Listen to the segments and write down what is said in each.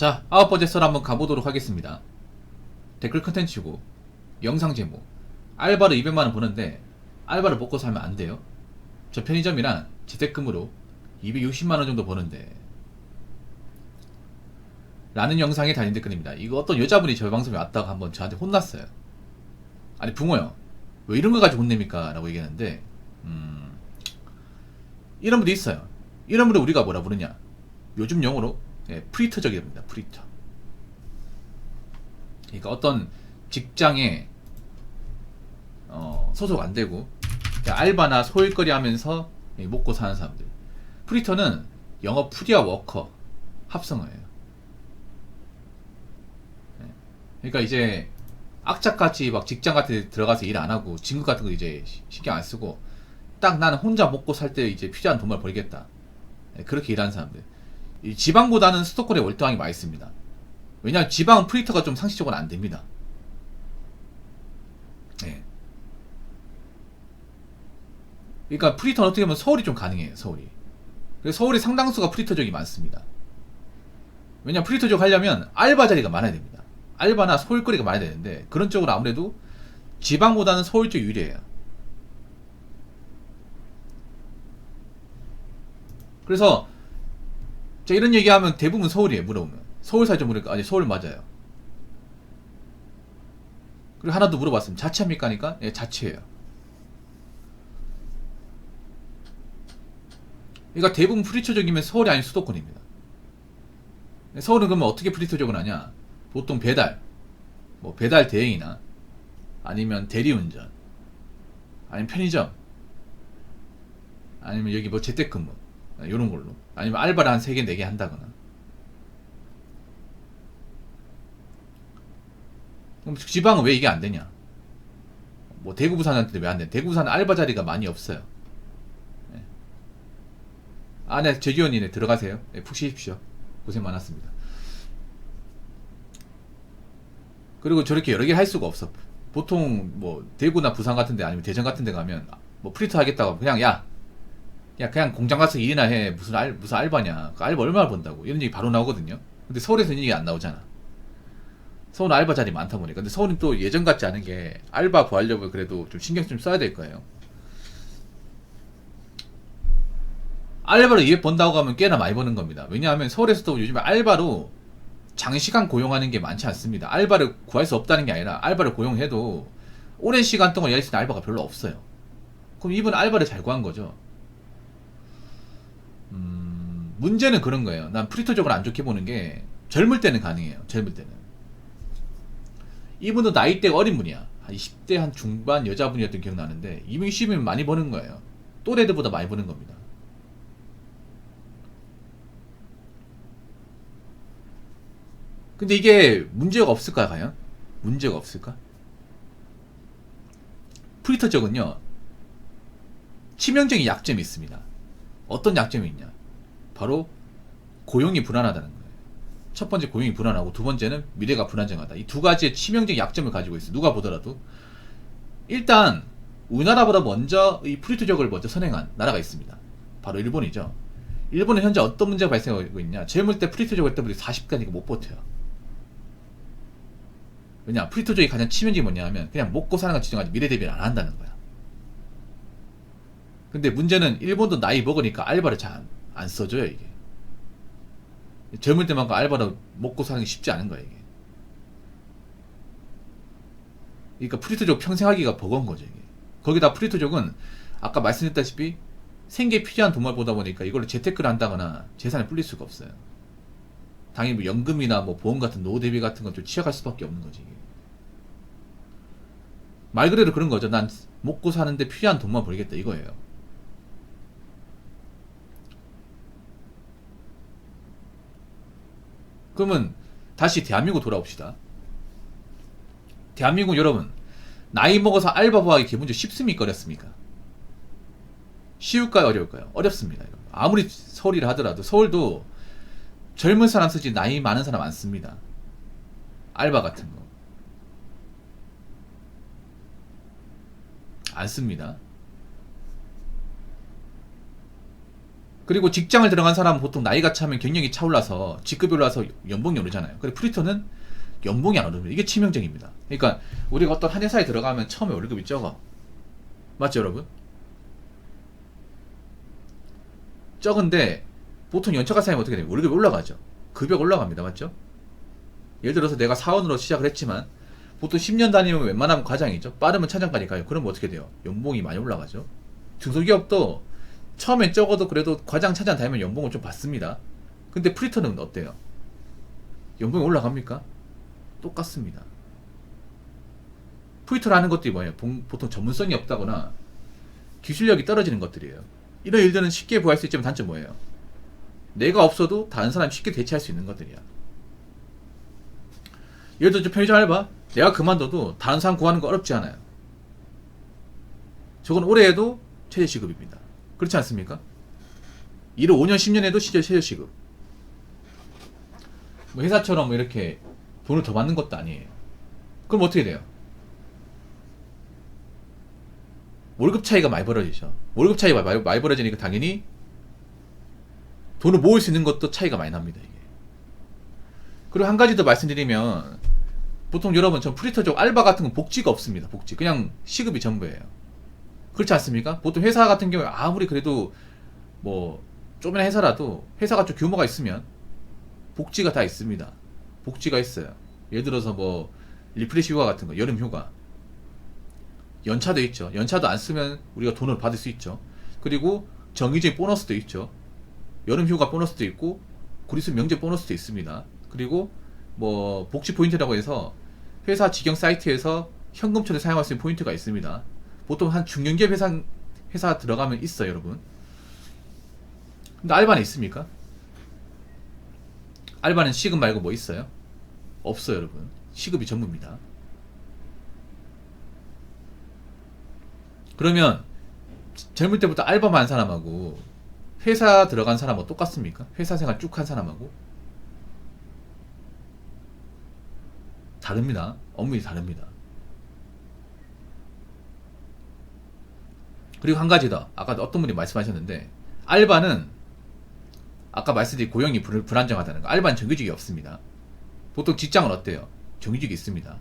자, 9번째 썰 한번 가보도록 하겠습니다. 댓글 컨텐츠고 영상 제목, 알바로 200만원 버는데 알바를 먹고 살면 안 돼요? 저 편의점이랑 재택근무로 260만원 정도 버는데 라는 영상에 달린 댓글입니다. 이거 어떤 여자분이 저희 방송에 왔다가 한번 저한테 혼났어요. 아니 붕어요, 왜 이런 거 가지고 혼냅니까? 라고 얘기했는데 이런 분도 있어요. 이런 분을 우리가 뭐라 부르냐, 요즘 용어로 프리터적입니다. 프리터. 그러니까 어떤 직장에 소속 안 되고 알바나 소일거리 하면서 먹고 사는 사람들. 프리터는 영어 푸디와 워커 합성어예요. 그러니까 이제 악착같이 막 직장 같은 데 들어가서 일 안 하고 진급 같은 거 이제 신경 안 쓰고 딱 나는 혼자 먹고 살 때 이제 필요한 돈만 벌겠다, 그렇게 일하는 사람들. 이 지방보다는 수도권에 월등하게 많이 씁니다. 왜냐하면 지방은 프리터가 좀 상식적으로 안 됩니다. 네. 그러니까 프리터는 어떻게 보면 서울이 좀 가능해요. 서울이. 그래서 서울이 상당수가 프리터족이 많습니다. 왜냐면 프리터족 하려면 알바 자리가 많아야 됩니다. 알바나 소일거리가 많아야 되는데 그런 쪽으로 아무래도 지방보다는 서울 쪽 유리해요. 그래서 제가 이런 얘기하면 대부분 서울이에요. 물어보면 서울 살죠 물으니까 아니 서울 맞아요. 그리고 하나 더 물어봤으면 자취합니까 하니까 예, 자취해요. 그러니까 대부분 프리터족이면 서울이 아닌 수도권입니다. 서울은 그러면 어떻게 프리터족을 하냐, 보통 배달, 뭐 배달 대행이나 아니면 대리운전, 아니면 편의점, 아니면 여기 뭐 재택근무, 요런 걸로, 아니면 알바를 한 3개 4개 한다거나. 그럼 지방은 왜 이게 안 되냐? 뭐 대구 부산한테 왜 안 돼? 대구 부산은 알바 자리가 많이 없어요. 네. 아, 네, 재기원이네, 들어가세요. 네, 푹 쉬십시오. 고생 많았습니다. 그리고 저렇게 여러 개 할 수가 없어. 보통 뭐 대구나 부산 같은데 아니면 대전 같은데 가면 뭐 프리터 하겠다고 그냥 야 그냥 공장 가서 일이나 해, 무슨 알바냐, 그 알바 얼마나 번다고, 이런 얘기 바로 나오거든요. 근데 서울에서는 이 얘기 안 나오잖아. 서울은 알바 자리 많다 보니까. 근데 서울은 또 예전 같지 않은 게 알바 구하려면 그래도 좀 신경 좀 써야 될 거예요. 알바로 200 번다고 하면 꽤나 많이 버는 겁니다. 왜냐하면 서울에서도 요즘에 알바로 장시간 고용하는 게 많지 않습니다. 알바를 구할 수 없다는 게 아니라 알바를 고용해도 오랜 시간 동안 일할 수 있는 알바가 별로 없어요. 그럼 이분 알바를 잘 구한 거죠. 문제는 그런 거예요. 난 프리터적으로 안 좋게 보는 게 젊을 때는 가능해요. 젊을 때는. 이분도 나이대가 어린 분이야. 한 20대 한 중반 여자분이었던 기억나는데 이분 20이면 많이 버는 거예요. 또래들보다 많이 버는 겁니다. 근데 이게 문제가 없을까 과연? 문제가 없을까? 프리터적은요, 치명적인 약점이 있습니다. 어떤 약점이 있냐? 바로 고용이 불안하다는 거예요. 첫 번째, 고용이 불안하고, 두 번째는 미래가 불안정하다. 이 두 가지의 치명적인 약점을 가지고 있어요. 누가 보더라도. 일단 우리나라보다 먼저 이 프리터족을 먼저 선행한 나라가 있습니다. 바로 일본이죠. 일본은 현재 어떤 문제가 발생하고 있냐? 젊을 때 프리터족을 했던 분들이 40대니까 못 버텨요. 왜냐? 프리터족이 가장 치명적인 뭐냐 하면 그냥 먹고 사는 걸 지정하지 미래 대비를 안 한다는 거야. 근데 문제는 일본도 나이 먹으니까 알바를 잘 안 써줘요. 이게 젊을 때만큼 알바로 먹고 사는 게 쉽지 않은 거야 이게. 그러니까 프리터족 평생 하기가 버거운 거죠 이게. 거기다 프리터족은 아까 말씀드렸다시피 생계 필요한 돈만 보다 보니까 이걸로 재테크를 한다거나 재산을 불릴 수가 없어요. 당연히 뭐 연금이나 뭐 보험 같은 노후 대비 같은 건 좀 취약할 수밖에 없는 거지 이게. 말 그대로 그런 거죠. 난 먹고 사는데 필요한 돈만 벌겠다 이거예요. 그러면 다시 대한민국 돌아옵시다. 대한민국 여러분, 나이 먹어서 알바 구하기 기본적으로 쉽습니까 어렵습니까? 쉬울까요 어려울까요? 어렵습니다. 아무리 서울이라 하더라도 서울도 젊은 사람 쓰지 나이 많은 사람 안 씁니다. 알바 같은 거 안 씁니다. 그리고 직장을 들어간 사람은 보통 나이가 차면 경력이 차올라서 직급이 올라서 연봉이 오르잖아요. 그리고 프리터는 연봉이 안 오릅니다. 이게 치명적입니다. 그러니까 우리가 어떤 한 회사에 들어가면 처음에 월급이 적어. 맞죠, 여러분? 적은데 보통 연차가 쌓이면 어떻게 돼요? 월급이 올라가죠. 급여가 올라갑니다. 맞죠? 예를 들어서 내가 사원으로 시작을 했지만 보통 10년 다니면 웬만하면 과장이죠. 빠르면 차장까지 가요. 그러면 어떻게 돼요? 연봉이 많이 올라가죠. 중소기업도 처음엔 적어도 그래도 과장 차장 다니면 연봉을 좀 받습니다. 근데 프리터는 어때요? 연봉이 올라갑니까? 똑같습니다. 프리터라는 것들이 뭐예요? 보통 전문성이 없다거나 기술력이 떨어지는 것들이에요. 이런 일들은 쉽게 구할 수 있지만 단점 뭐예요? 내가 없어도 다른 사람이 쉽게 대체할 수 있는 것들이야. 예를 들어 편의점 알바, 내가 그만둬도 다른 사람 구하는 거 어렵지 않아요. 저건 오래 해도 최저시급입니다. 그렇지 않습니까? 일을 5년 10년 해도 최저시급. 뭐 회사처럼 뭐 이렇게 돈을 더 받는 것도 아니에요. 그럼 어떻게 돼요? 월급 차이가 많이 벌어지죠. 월급 차이가 많이 벌어지니까 당연히 돈을 모을 수 있는 것도 차이가 많이 납니다. 이게. 그리고 한 가지 더 말씀드리면 보통 여러분 전 프리터 쪽 알바 같은 건 복지가 없습니다. 복지 그냥 시급이 전부예요. 그렇지 않습니까? 보통 회사 같은 경우에 아무리 그래도 뭐 조그만 회사라도 회사가 좀 규모가 있으면 복지가 다 있습니다. 복지가 있어요. 예를 들어서 뭐 리프레시 휴가 같은 거, 여름 휴가, 연차도 있죠. 연차도 안 쓰면 우리가 돈을 받을 수 있죠. 그리고 정기적인 보너스도 있죠. 여름 휴가 보너스도 있고 구리스 명제 보너스도 있습니다. 그리고 뭐 복지 포인트라고 해서 회사 직영 사이트에서 현금처럼 사용할 수 있는 포인트가 있습니다. 보통 한 중견기업 회사 들어가면 있어요, 여러분. 근데 알바는 있습니까? 알바는 시급 말고 뭐 있어요? 없어요, 여러분. 시급이 전부입니다. 그러면 젊을 때부터 알바만 한 사람하고 회사 들어간 사람하고 똑같습니까? 회사 생활 쭉 한 사람하고 다릅니다. 업무이 다릅니다. 그리고 한 가지 더, 아까 어떤 분이 말씀하셨는데 알바는 아까 말씀드린 고용이 불안정하다는 거. 알바는 정규직이 없습니다. 보통 직장은 어때요? 정규직이 있습니다.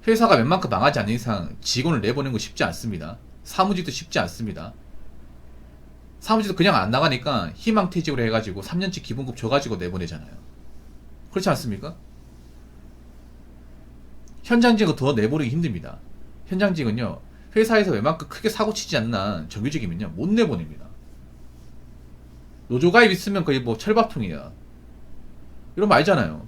회사가 웬만큼 망하지 않는 이상 직원을 내보내는 거 쉽지 않습니다. 사무직도 쉽지 않습니다. 사무직도 그냥 안 나가니까 희망퇴직으로 해가지고 3년치 기본급 줘가지고 내보내잖아요. 그렇지 않습니까? 현장직은 더 내보내기 힘듭니다. 현장직은요, 회사에서 웬만큼 크게 사고치지 않는 한 정규직이면요 못 내보냅니다. 노조가입 있으면 거의 뭐 철밥통이야. 이런 거 알잖아요.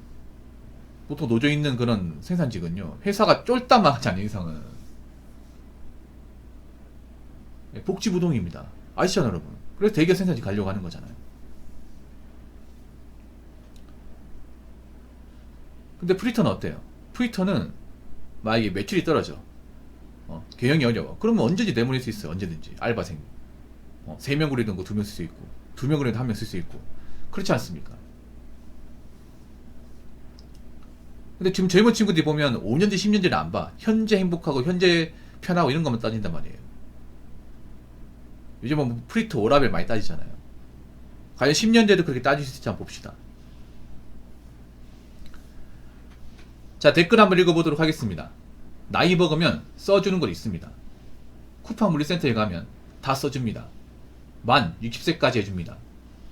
보통 노조 있는 그런 생산직은요 회사가 쫄딱 망하지 않는 이상은 복지부동입니다. 아시잖아요, 여러분. 그래서 대기업 생산직 가려고 하는 거잖아요. 근데 프리터는 어때요? 프리터는 만약에 매출이 떨어져, 경영이 어려워, 그러면 언제든지 내보낼 수 있어요. 언제든지. 알바생 3명 그리던 거 2명 쓸 수 있고 2명 그리던 1명 쓸 수 있고. 그렇지 않습니까? 근데 지금 젊은 친구들이 보면 5년 뒤 10년 뒤를 안 봐. 현재 행복하고 현재 편하고 이런 것만 따진단 말이에요. 요즘은 뭐 프리터 오라벨 많이 따지잖아요. 과연 10년 뒤에도 그렇게 따질 수 있을지 한번 봅시다. 자, 댓글 한번 읽어보도록 하겠습니다. 나이 먹으면 써주는 거 있습니다. 쿠팡 물류센터에 가면 다 써줍니다. 만 60세까지 해줍니다.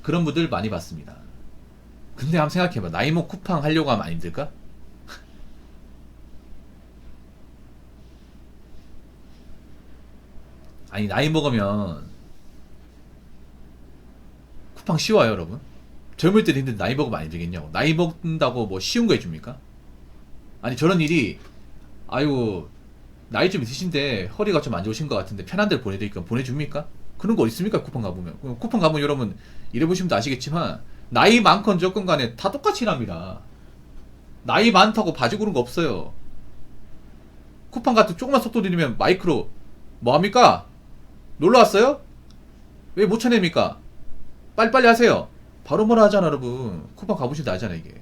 그런 분들 많이 봤습니다. 근데 한번 생각해봐. 나이 먹 쿠팡 하려고 하면 안 힘들까? 아니, 나이 먹으면 쿠팡 쉬워요, 여러분. 젊을 때도 힘든데 나이 먹으면 안 힘들겠냐고. 나이 먹는다고 뭐 쉬운 거 해줍니까? 아니, 저런 일이, 아이고 나이 좀 있으신데 허리가 좀 안 좋으신 것 같은데 편한 데를 보내드릴까 보내줍니까? 그런 거 어디 있습니까? 쿠팡 가보면. 쿠팡 가보면 여러분 일해보시면 아시겠지만 나이 많건 적건 간에 다 똑같이 일합니다. 나이 많다고 봐주고 그런 거 없어요. 쿠팡 같은 조그만 속도 들이면 마이크로 뭐합니까? 놀러왔어요? 왜 못 쳐냅니까? 빨리빨리 하세요. 바로 뭐라 하잖아, 여러분. 쿠팡 가보시면 알잖아, 이게.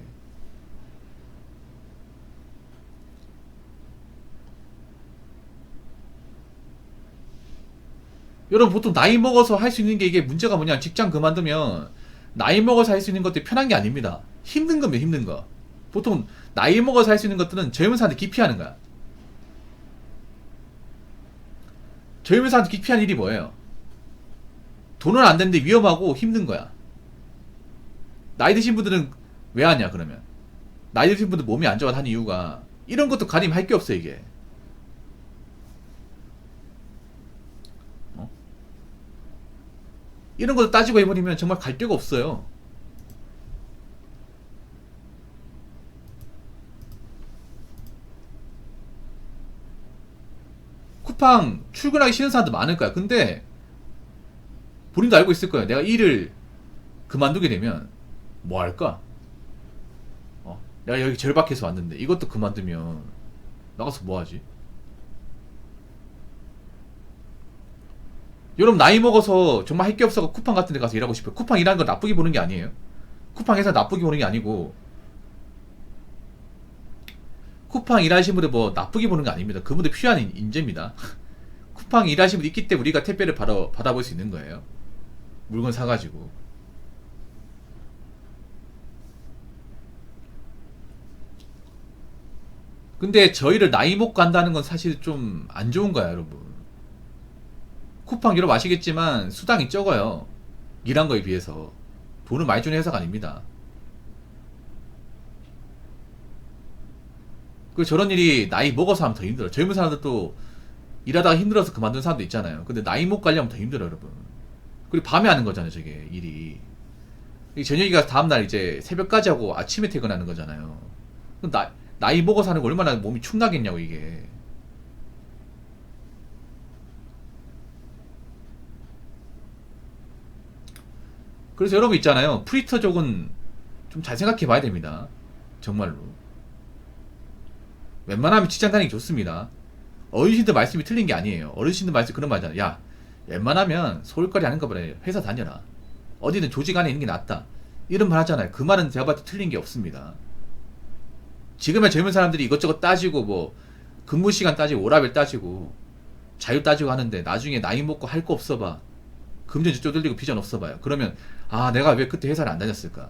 여러분 보통 나이 먹어서 할 수 있는 게 이게 문제가 뭐냐, 직장 그만두면 나이 먹어서 할 수 있는 것들이 편한 게 아닙니다. 힘든 겁니다. 힘든 거. 보통 나이 먹어서 할 수 있는 것들은 젊은 사람한테 기피하는 거야. 젊은 사람한테 기피하는 일이 뭐예요? 돈은 안 되는데 위험하고 힘든 거야. 나이 드신 분들은 왜 하냐 그러면, 나이 드신 분들 몸이 안 좋아 하는 이유가 이런 것도 가리면 할 게 없어 이게. 이런 것도 따지고 해버리면 정말 갈 데가 없어요. 쿠팡 출근하기 싫은 사람도 많을 거야. 근데 본인도 알고 있을 거예요. 내가 일을 그만두게 되면 뭐 할까? 내가 여기 절박해서 왔는데 이것도 그만두면 나가서 뭐 하지? 여러분 나이 먹어서 정말 할 게 없어서 쿠팡 같은 데 가서 일하고 싶어요. 쿠팡 일하는 거 나쁘게 보는 게 아니에요. 쿠팡 회사 나쁘게 보는 게 아니고, 쿠팡 일하시는 분들 뭐 나쁘게 보는 게 아닙니다. 그분들 필요한 인재입니다. 쿠팡 일하시는 분들 있기 때문에 우리가 택배를 받아볼 수 있는 거예요. 물건 사가지고. 근데 저희를 나이 먹고 한다는 건 사실 좀 안 좋은 거야 여러분. 쿠팡 여러분 아시겠지만 수당이 적어요. 일한 거에 비해서. 돈을 많이 주는 회사가 아닙니다. 그 저런 일이 나이 먹어서 하면 더 힘들어. 젊은 사람들도 일하다가 힘들어서 그만둔 사람도 있잖아요. 근데 나이 먹고 가려면 더 힘들어 여러분. 그리고 밤에 하는 거잖아요 저게 일이. 저녁에 가서 다음날 이제 새벽까지 하고 아침에 퇴근하는 거잖아요. 그럼 나이 먹어서 하는 거 얼마나 몸이 축나겠냐고 이게. 그래서 여러분 있잖아요, 프리터족은 좀 잘 생각해 봐야 됩니다. 정말로. 웬만하면 직장 다니기 좋습니다. 어르신들 말씀이 틀린 게 아니에요. 어르신들 말씀 그런 말이잖아요. 야, 웬만하면 소일거리 하는 거보다 회사 다녀라. 어디든 조직 안에 있는 게 낫다. 이런 말 하잖아요. 그 말은 제가 봤을 때 틀린 게 없습니다. 지금의 젊은 사람들이 이것저것 따지고 뭐 근무 시간 따지고 오라벨 따지고 자유 따지고 하는데 나중에 나이 먹고 할 거 없어 봐. 금전 쪼들리고 비전 없어 봐요. 그러면 아 내가 왜 그때 회사를 안 다녔을까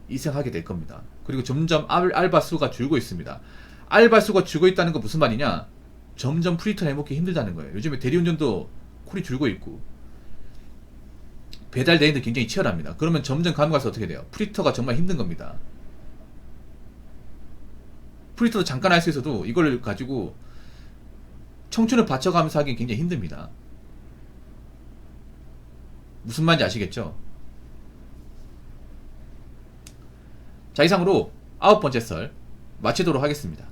이 생각하게 될 겁니다. 그리고 점점 알바 수가 줄고 있습니다. 알바 수가 줄고 있다는 건 무슨 말이냐, 점점 프리터 해먹기 힘들다는 거예요. 요즘에 대리운전도 콜이 줄고 있고 배달 대행도 굉장히 치열합니다. 그러면 점점 가면 가서 어떻게 돼요? 프리터가 정말 힘든 겁니다. 프리터도 잠깐 할 수 있어도 이걸 가지고 청춘을 바쳐가면서 하기 굉장히 힘듭니다. 무슨 말인지 아시겠죠? 자, 이상으로 9번째 썰 마치도록 하겠습니다.